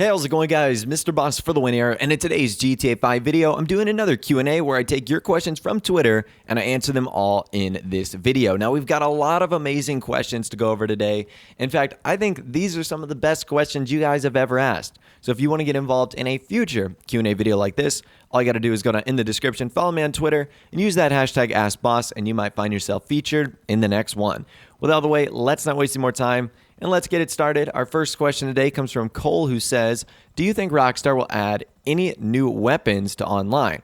Hey, how's it going, guys? Mr. Boss for the win here, and in today's GTA 5 video, I'm doing another Q&A where I take your questions from Twitter and I answer them all in this video. Now, we've got a lot of amazing questions to go over today. In fact, I think these are some of the best questions you guys have ever asked. So if you want to get involved in a future Q&A video like this, all you got to do is go in the description, follow me on Twitter, and use that hashtag AskBoss, and you might find yourself featured in the next one. With all the way, let's not waste any more time. And let's get it started. Our first question today comes from Cole, who says, do you think Rockstar will add any new weapons to online?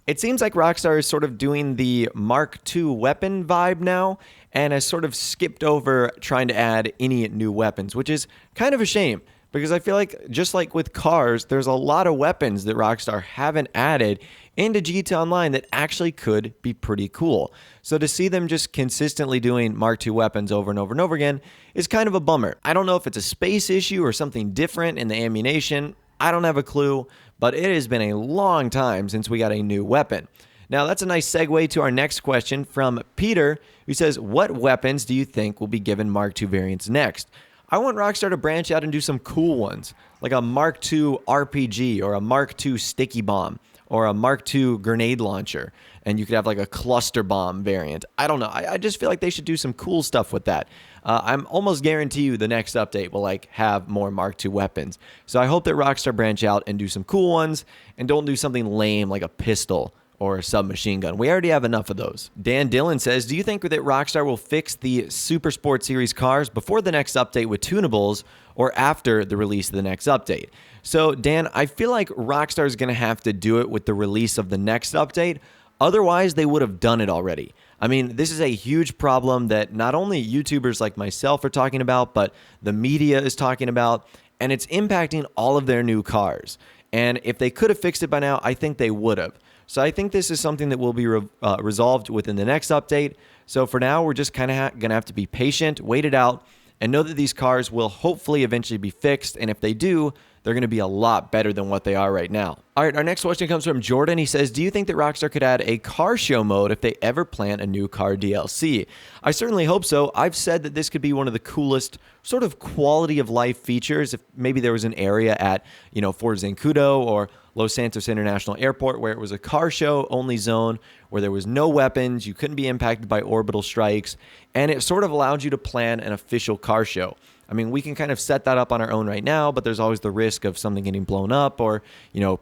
It seems like Rockstar is sort of doing the Mark II weapon vibe now and has sort of skipped over trying to add any new weapons, which is kind of a shame because I feel like just like with cars, there's a lot of weapons that Rockstar haven't added into GTA Online that actually could be pretty cool. So to see them just consistently doing Mark II weapons over and over and over again is kind of a bummer. I don't know if it's a space issue or something different in the ammunition. I don't have a clue, but it has been a long time since we got a new weapon. Now, that's a nice segue to our next question from Peter, who says, what weapons do you think will be given Mark II variants next? I want Rockstar to branch out and do some cool ones, like a Mark II RPG or a Mark II sticky bomb or a Mark II grenade launcher, and you could have like a cluster bomb variant. I don't know. I just feel like they should do some cool stuff with that. I'm almost guarantee you the next update will like have more Mark II weapons. So I hope that Rockstar branch out and do some cool ones and don't do something lame like a pistol or a submachine gun. We already have enough of those. Dan Dillon says, do you think that Rockstar will fix the Super Sport Series cars before the next update with tunables or after the release of the next update? So Dan, I feel like Rockstar is going to have to do it with the release of the next update. Otherwise, they would have done it already. I mean, this is a huge problem that not only YouTubers like myself are talking about, but the media is talking about, and it's impacting all of their new cars. And if they could have fixed it by now, I think they would have. So I think this is something that will be resolved within the next update. So for now, we're just kind of going to have to be patient, wait it out, and know that these cars will hopefully eventually be fixed. And if they do, they're going to be a lot better than what they are right now. All right, our next question comes from Jordan. He says, do you think that Rockstar could add a car show mode if they ever plan a new car DLC? I certainly hope so. I've said that this could be one of the coolest sort of quality of life features if maybe there was an area at, Fort Zancudo or Los Santos International Airport where it was a car show only zone where there was no weapons, you couldn't be impacted by orbital strikes, and it sort of allowed you to plan an official car show. I mean, we can kind of set that up on our own right now, but there's always the risk of something getting blown up or,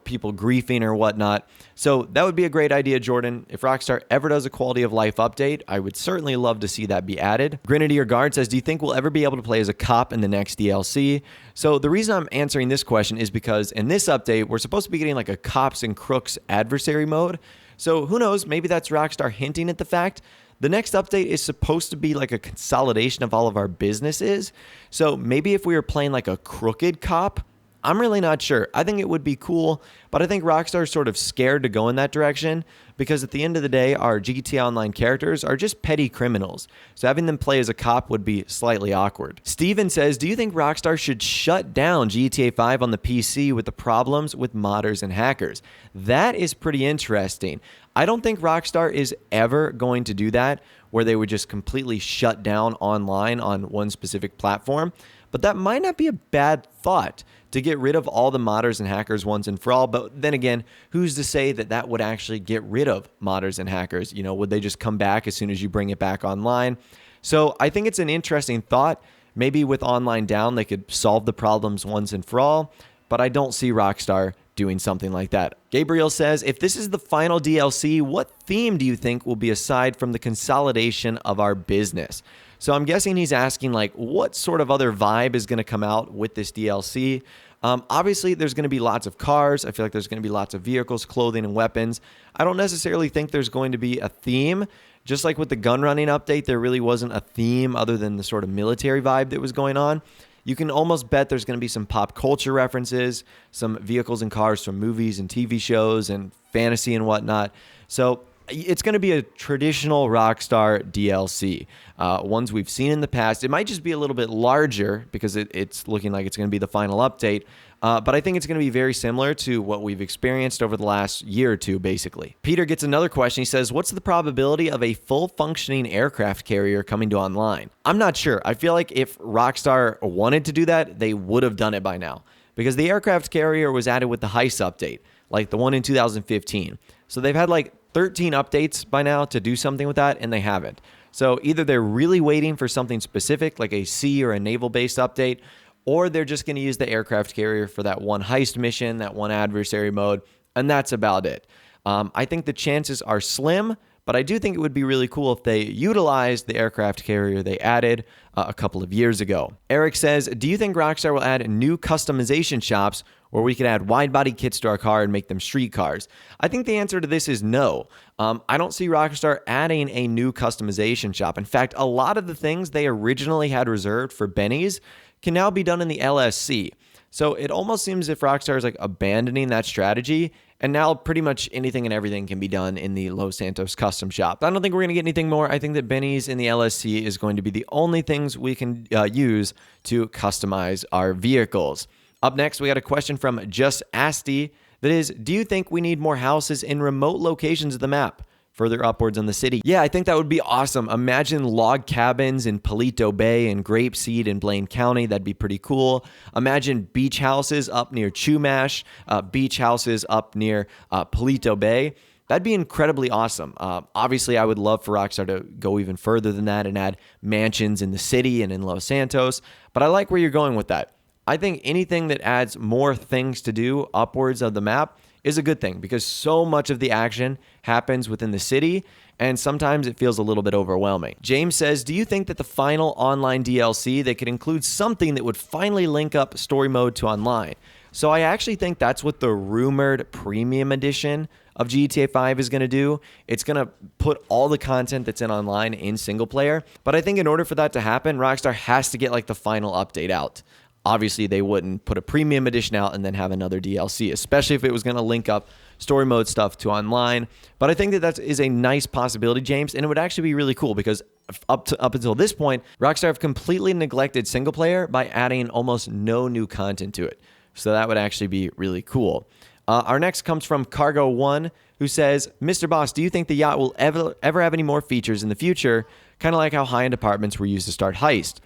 people griefing or whatnot. So that would be a great idea, Jordan. If Rockstar ever does a quality of life update, I would certainly love to see that be added. Grenadier Guard says, do you think we'll ever be able to play as a cop in the next DLC? So the reason I'm answering this question is because in this update, we're supposed to be getting like a cops and crooks adversary mode. So who knows, maybe that's Rockstar hinting at the fact. The next update is supposed to be like a consolidation of all of our businesses. So maybe if we were playing like a crooked cop, I'm really not sure. I think it would be cool, but I think Rockstar is sort of scared to go in that direction because at the end of the day, our GTA Online characters are just petty criminals. So having them play as a cop would be slightly awkward. Steven says, do you think Rockstar should shut down GTA 5 on the PC with the problems with modders and hackers? That is pretty interesting. I don't think Rockstar is ever going to do that where they would just completely shut down online on one specific platform, but that might not be a bad thought to get rid of all the modders and hackers once and for all. But then again, who's to say that that would actually get rid of modders and hackers? Would they just come back as soon as you bring it back online? So I think it's an interesting thought. Maybe with online down, they could solve the problems once and for all, but I don't see Rockstar doing something like that. Gabriel says, if this is the final DLC, what theme do you think will be aside from the consolidation of our business? So I'm guessing he's asking like what sort of other vibe is going to come out with this DLC. Obviously, there's going to be lots of cars. I feel like there's going to be lots of vehicles, clothing, and weapons. I don't necessarily think there's going to be a theme. Just like with the gun running update, there really wasn't a theme other than the sort of military vibe that was going on. You can almost bet there's going to be some pop culture references, some vehicles and cars from movies and TV shows and fantasy and whatnot. So it's going to be a traditional Rockstar DLC, ones we've seen in the past. It might just be a little bit larger because it's looking like it's going to be the final update. But I think it's going to be very similar to what we've experienced over the last year or two, basically. Peter gets another question. He says, what's the probability of a full functioning aircraft carrier coming to online? I'm not sure. I feel like if Rockstar wanted to do that, they would have done it by now. because the aircraft carrier was added with the heist update, like the one in 2015. So they've had like 13 updates by now to do something with that, and they haven't. So either they're really waiting for something specific, like a sea or a naval-based update, or they're just going to use the aircraft carrier for that one heist mission, that one adversary mode, and that's about it. I think the chances are slim, but I do think it would be really cool if they utilized the aircraft carrier they added a couple of years ago. Eric says, do you think Rockstar will add new customization shops where we could add wide-body kits to our car and make them street cars? I think the answer to this is no. I don't see Rockstar adding a new customization shop. In fact, a lot of the things they originally had reserved for Benny's can now be done in the LSC. So it almost seems as if Rockstar is like abandoning that strategy, and now pretty much anything and everything can be done in the Los Santos custom shop. I don't think we're going to get anything more. I think that Benny's in the LSC is going to be the only things we can use to customize our vehicles. Up next, we got a question from Just Asti that is, do you think we need more houses in remote locations of the map, further upwards on the city? Yeah, I think that would be awesome. Imagine log cabins in Palito Bay and Grapeseed in Blaine County. That'd be pretty cool. Imagine beach houses up near Chumash, beach houses up near Palito Bay. That'd be incredibly awesome. Obviously, I would love for Rockstar to go even further than that and add mansions in the city and in Los Santos, but I like where you're going with that. I think anything that adds more things to do upwards of the map is a good thing, because so much of the action happens within the city, and sometimes it feels a little bit overwhelming. James says, do you think that the final online DLC that could include something that would finally link up story mode to online? So I actually think that's what the rumored premium edition of GTA 5 is going to do. It's going to put all the content that's in online in single player, but I think in order for that to happen, Rockstar has to get like the final update out. Obviously, they wouldn't put a premium edition out and then have another DLC, especially if it was going to link up story mode stuff to online. But I think that is a nice possibility, James, and it would actually be really cool because up until this point, Rockstar have completely neglected single player by adding almost no new content to it. So that would actually be really cool. Our next comes from Cargo One, who says, Mr. Boss, do you think the yacht will ever have any more features in the future, kind of like how high-end apartments were used to start Heist?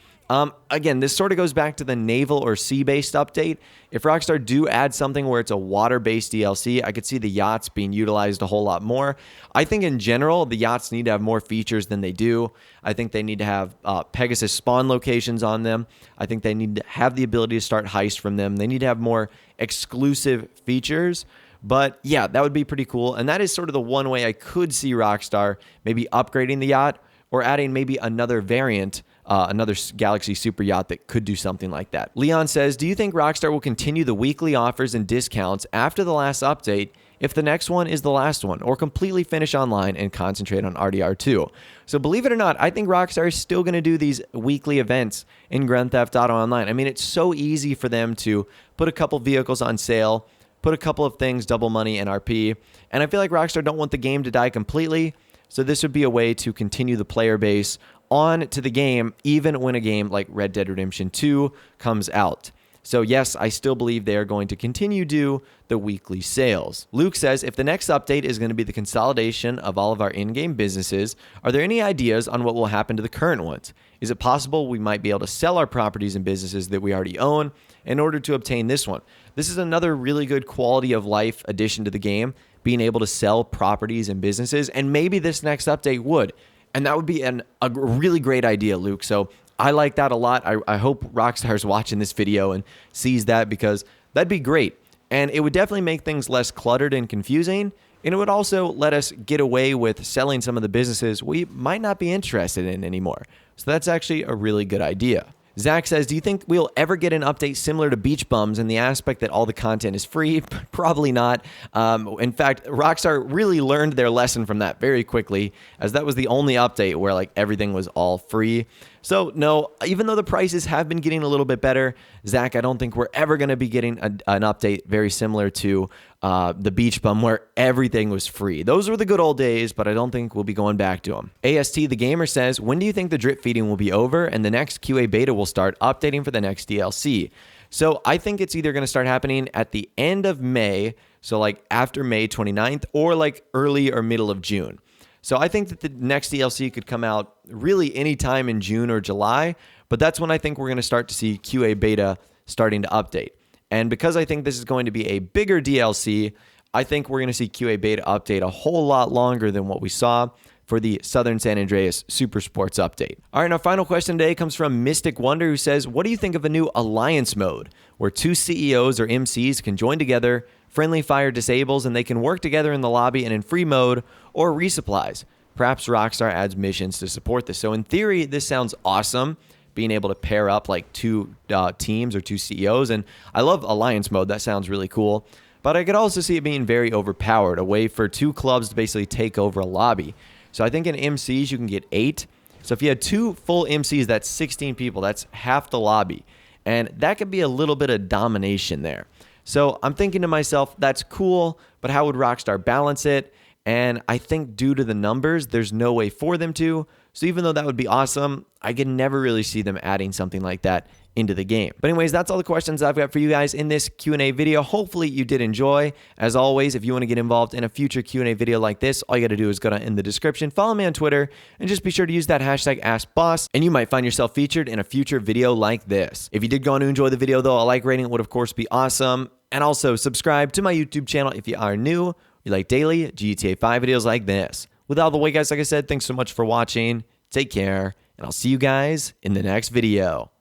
Again, this sort of goes back to the naval or sea-based update. If Rockstar do add something where it's a water-based DLC, I could see the yachts being utilized a whole lot more. I think in general, the yachts need to have more features than they do. I think they need to have Pegasus spawn locations on them. I think they need to have the ability to start Heist from them. They need to have more exclusive features. But yeah, that would be pretty cool. And that is sort of the one way I could see Rockstar maybe upgrading the yacht or adding maybe another variant, another Galaxy Super Yacht that could do something like that. Leon says, do you think Rockstar will continue the weekly offers and discounts after the last update if the next one is the last one, or completely finish online and concentrate on RDR2? So believe it or not, I think Rockstar is still going to do these weekly events in Grand Theft Auto Online. I mean, it's so easy for them to put a couple vehicles on sale, put a couple of things, double money, NRP, and I feel like Rockstar don't want the game to die completely, so this would be a way to continue the player base on to the game, even when a game like Red Dead Redemption 2 comes out. So yes, I still believe they are going to continue do the weekly sales. Luke says, if the next update is going to be the consolidation of all of our in-game businesses, are there any ideas on what will happen to the current ones? Is it possible we might be able to sell our properties and businesses that we already own in order to obtain this one? This is another really good quality of life addition to the game, being able to sell properties and businesses, and maybe this next update would. And that would be a really great idea, Luke. So I like that a lot. I hope Rockstar is watching this video and sees that, because that'd be great. And it would definitely make things less cluttered and confusing. And it would also let us get away with selling some of the businesses we might not be interested in anymore. So that's actually a really good idea. Zach says, do you think we'll ever get an update similar to Beach Bums in the aspect that all the content is free? Probably not. In fact, Rockstar really learned their lesson from that very quickly, as that was the only update where like everything was all free. So no, even though the prices have been getting a little bit better, Zach, I don't think we're ever going to be getting an update very similar to the Beach Bum where everything was free. Those were the good old days, but I don't think we'll be going back to them. AST the Gamer says, when do you think the drip feeding will be over and the next QA beta will start updating for the next DLC? So I think it's either going to start happening at the end of May, so like after May 29th, or like early or middle of June. So I think that the next DLC could come out really anytime in June or July, but that's when I think we're going to start to see QA beta starting to update. And because I think this is going to be a bigger DLC, I think we're going to see QA beta update a whole lot longer than what we saw for the Southern San Andreas Super Sports update. All right, and our final question today comes from Mystic Wonder, who says, what do you think of a new alliance mode where two CEOs or MCs can join together, friendly fire disables, and they can work together in the lobby and in free mode or resupplies? Perhaps Rockstar adds missions to support this. So in theory, this sounds awesome, being able to pair up like two teams or two CEOs. And I love alliance mode. That sounds really cool. But I could also see it being very overpowered, a way for two clubs to basically take over a lobby. So I think in MCs, you can get 8. So if you had 2 full MCs, that's 16 people. That's half the lobby. And that could be a little bit of domination there. So I'm thinking to myself, that's cool, but how would Rockstar balance it? And I think due to the numbers, there's no way for them to. So even though that would be awesome, I can never really see them adding something like that into the game. But anyways, that's all the questions I've got for you guys in this Q&A video. Hopefully you did enjoy. As always, if you want to get involved in a future Q&A video like this, all you got to do is go down in the description, follow me on Twitter, and just be sure to use that hashtag AskBoss, and you might find yourself featured in a future video like this. If you did go on to enjoy the video though, a like rating would of course be awesome. And also subscribe to my YouTube channel if you are new. You like daily GTA 5 videos like this. With all the way, guys, like I said, thanks so much for watching. Take care, and I'll see you guys in the next video.